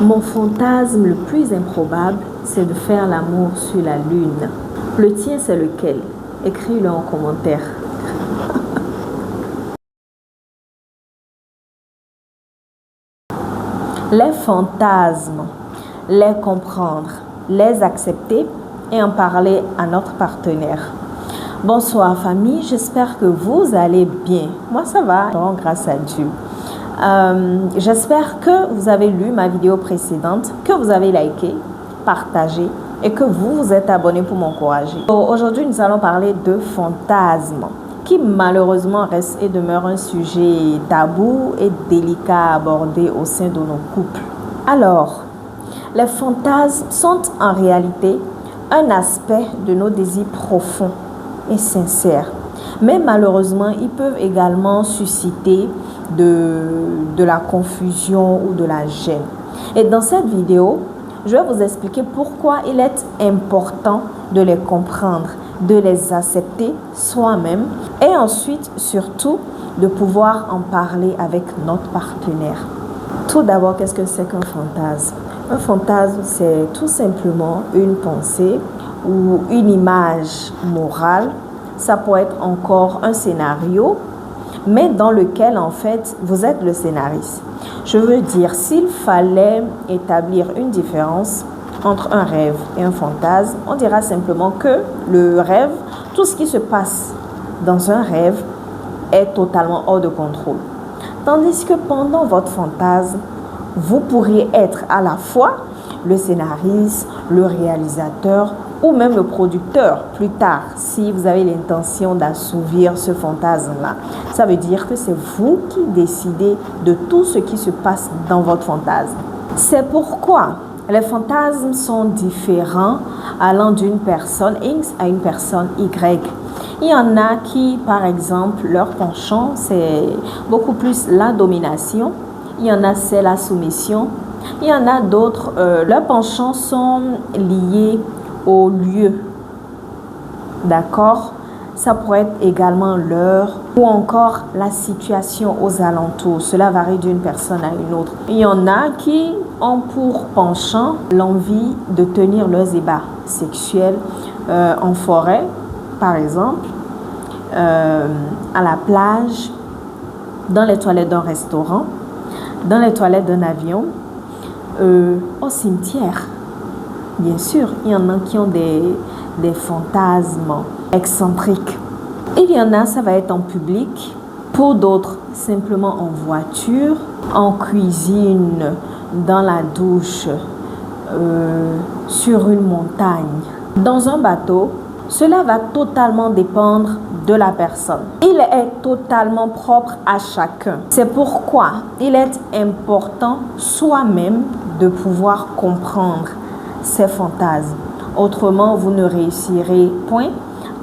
Mon fantasme le plus improbable, c'est de faire l'amour sur la lune. Le tien, c'est lequel? Écris-le en commentaire. Les fantasmes, les comprendre, les accepter et en parler à notre partenaire. Bonsoir famille, j'espère que vous allez bien. Moi ça va, grâce à Dieu. J'espère que vous avez lu ma vidéo précédente, que vous avez liké, partagé et que vous vous êtes abonné pour m'encourager. Aujourd'hui, nous allons parler de fantasmes qui malheureusement reste et demeure un sujet tabou et délicat à aborder au sein de nos couples. Alors, les fantasmes sont en réalité un aspect de nos désirs profonds et sincères. Mais malheureusement, ils peuvent également susciter de la confusion ou de la gêne. Et dans cette vidéo, je vais vous expliquer pourquoi il est important de les comprendre, de les accepter soi-même et ensuite, surtout, de pouvoir en parler avec notre partenaire. Tout d'abord, qu'est-ce que c'est qu'un fantasme? Un fantasme, c'est tout simplement une pensée ou une image morale. Ça peut être encore un scénario, mais dans lequel, en fait, vous êtes le scénariste. Je veux dire, s'il fallait établir une différence entre un rêve et un fantasme, on dira simplement que le rêve, tout ce qui se passe dans un rêve est totalement hors de contrôle. Tandis que pendant votre fantasme, vous pourriez être à la fois le scénariste, le réalisateur ou même le producteur plus tard, si vous avez l'intention d'assouvir ce fantasme-là. Ça veut dire que c'est vous qui décidez de tout ce qui se passe dans votre fantasme. C'est pourquoi les fantasmes sont différents allant d'une personne X à une personne Y. Il y en a qui, par exemple, leur penchant, c'est beaucoup plus la domination. Il y en a, c'est la soumission. Il y en a d'autres, leurs penchants sont liés au lieu. D'accord? Ça pourrait être également l'heure ou encore la situation aux alentours. Cela varie d'une personne à une autre. Il y en a qui ont pour penchant l'envie de tenir leurs ébats sexuels en forêt, par exemple, à la plage, dans les toilettes d'un restaurant, dans les toilettes d'un avion, au cimetière. Bien sûr, il y en a qui ont des fantasmes excentriques. Il y en a, ça va être en public. Pour d'autres, simplement en voiture, en cuisine, dans la douche, sur une montagne, dans un bateau. Cela va totalement dépendre de la personne. Il est totalement propre à chacun. C'est pourquoi il est important soi-même de pouvoir comprendre ces fantasmes. Autrement, vous ne réussirez point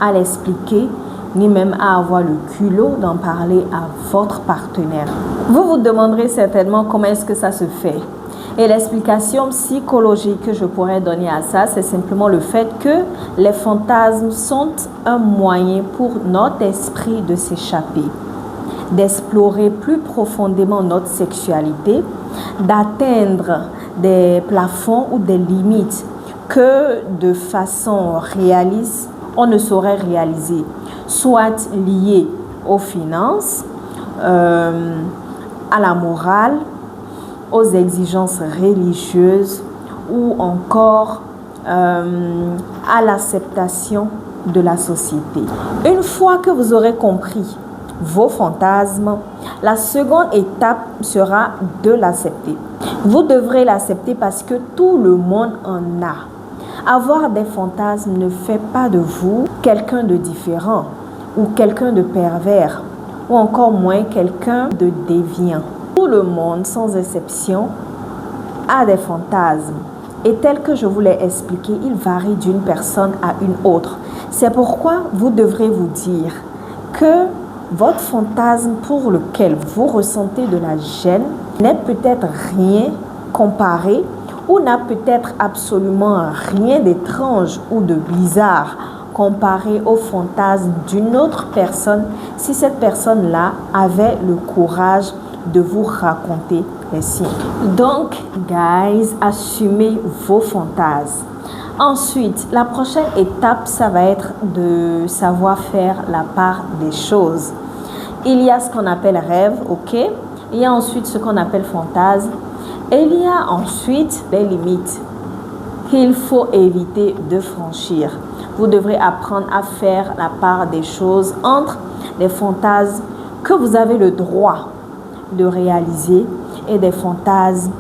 à l'expliquer, ni même à avoir le culot d'en parler à votre partenaire. Vous vous demanderez certainement comment est-ce que ça se fait. Et l'explication psychologique que je pourrais donner à ça, c'est simplement le fait que les fantasmes sont un moyen pour notre esprit de s'échapper, d'explorer plus profondément notre sexualité, d'atteindre des plafonds ou des limites que de façon réaliste, on ne saurait réaliser, soit liées aux finances, à la morale, aux exigences religieuses ou encore à l'acceptation de la société. Une fois que vous aurez compris vos fantasmes, la seconde étape sera de l'accepter. Vous devrez l'accepter parce que tout le monde en a. Avoir des fantasmes ne fait pas de vous quelqu'un de différent ou quelqu'un de pervers ou encore moins quelqu'un de déviant. Tout le monde, sans exception, a des fantasmes. Et tel que je vous l'ai expliqué, il varie d'une personne à une autre. C'est pourquoi vous devrez vous dire que votre fantasme pour lequel vous ressentez de la gêne n'est peut-être rien comparé ou n'a peut-être absolument rien d'étrange ou de bizarre comparé au fantasme d'une autre personne si cette personne-là avait le courage de vous raconter apprécie. Donc, guys, assumez vos fantasmes. Ensuite, la prochaine étape, ça va être de savoir faire la part des choses. Il y a ce qu'on appelle rêve, ok? Il y a ensuite ce qu'on appelle fantasme. Et il y a ensuite les limites qu'il faut éviter de franchir. Vous devrez apprendre à faire la part des choses entre des fantasmes que vous avez le droit de réaliser et des fantasmes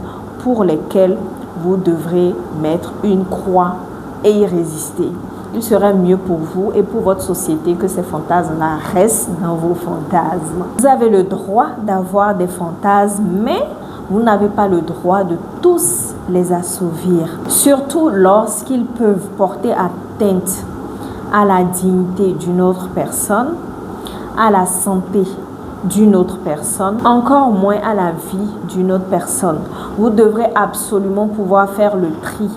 pour lesquels vous devrez mettre une croix et y résister. Il serait mieux pour vous et pour votre société que ces fantasmes-là restent dans vos fantasmes. Vous avez le droit d'avoir des fantasmes, mais vous n'avez pas le droit de tous les assouvir. Surtout lorsqu'ils peuvent porter atteinte à la dignité d'une autre personne, à la santé d'une autre personne, encore moins à la vie d'une autre personne. Vous devrez absolument pouvoir faire le tri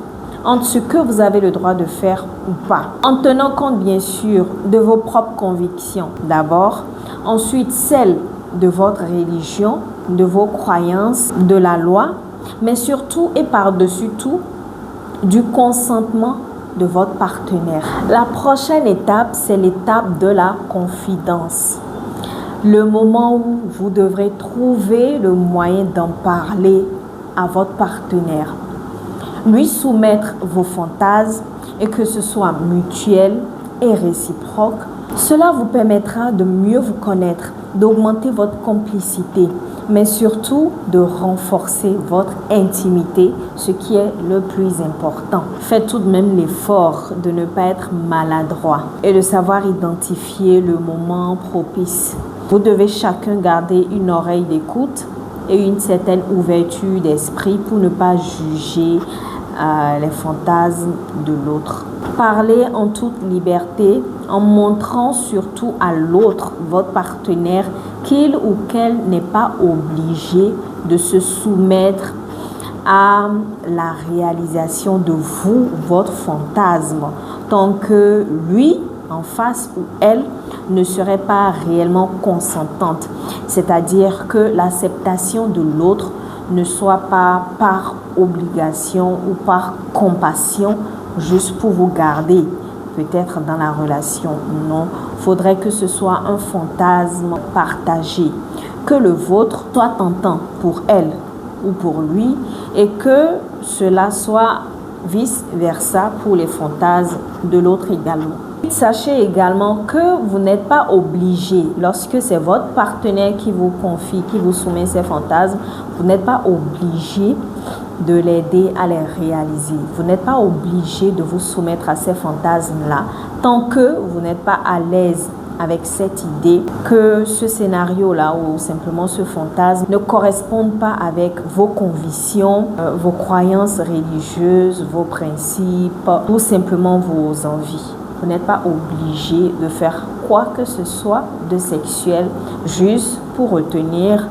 entre ce que vous avez le droit de faire ou pas, en tenant compte bien sûr de vos propres convictions d'abord, ensuite celles de votre religion, de vos croyances, de la loi, mais surtout et par-dessus tout, du consentement de votre partenaire. La prochaine étape, c'est l'étape de la confidence. Le moment où vous devrez trouver le moyen d'en parler à votre partenaire, lui soumettre vos fantasmes et que ce soit mutuel et réciproque. Cela vous permettra de mieux vous connaître, d'augmenter votre complicité, mais surtout de renforcer votre intimité, ce qui est le plus important. Faites tout de même l'effort de ne pas être maladroit et de savoir identifier le moment propice. Vous devez chacun garder une oreille d'écoute et une certaine ouverture d'esprit pour ne pas juger les fantasmes de l'autre. Parlez en toute liberté en montrant surtout à l'autre, votre partenaire, qu'il ou qu'elle n'est pas obligé de se soumettre à la réalisation de vous, votre fantasme, tant que lui, en face ou elle, ne serait pas réellement consentante. C'est-à-dire que l'acceptation de l'autre ne soit pas par obligation ou par compassion, juste pour vous garder peut-être dans la relation. Non, il faudrait que ce soit un fantasme partagé, que le vôtre soit tentant pour elle ou pour lui et que cela soit vice-versa pour les fantasmes de l'autre également. Sachez également que vous n'êtes pas obligé, lorsque c'est votre partenaire qui vous confie, qui vous soumet ses fantasmes, vous n'êtes pas obligé de l'aider à les réaliser. Vous n'êtes pas obligé de vous soumettre à ces fantasmes-là tant que vous n'êtes pas à l'aise avec cette idée que ce scénario-là ou simplement ce fantasme ne corresponde pas avec vos convictions, vos croyances religieuses, vos principes ou simplement vos envies. Vous n'êtes pas obligé de faire quoi que ce soit de sexuel juste pour retenir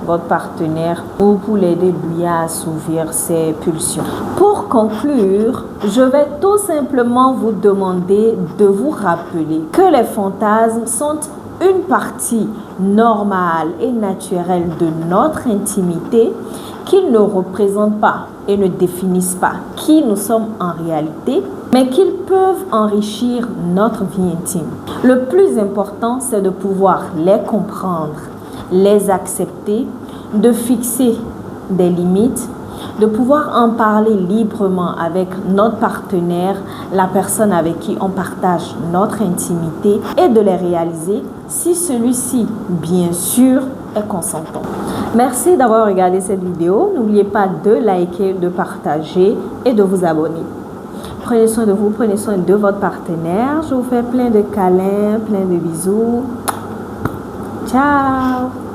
votre partenaire ou pour l'aider lui à assouvir ses pulsions. Pour conclure, je vais tout simplement vous demander de vous rappeler que les fantasmes sont une partie normale et naturelle de notre intimité, qu'ils ne représentent pas et ne définissent pas qui nous sommes en réalité, mais qu'ils peuvent enrichir notre vie intime. Le plus important, c'est de pouvoir les comprendre, les accepter, de fixer des limites, de pouvoir en parler librement avec notre partenaire, la personne avec qui on partage notre intimité et de les réaliser si celui-ci, bien sûr, est consentant. Merci d'avoir regardé cette vidéo. N'oubliez pas de liker, de partager et de vous abonner. Prenez soin de vous, prenez soin de votre partenaire. Je vous fais plein de câlins, plein de bisous. Ciao!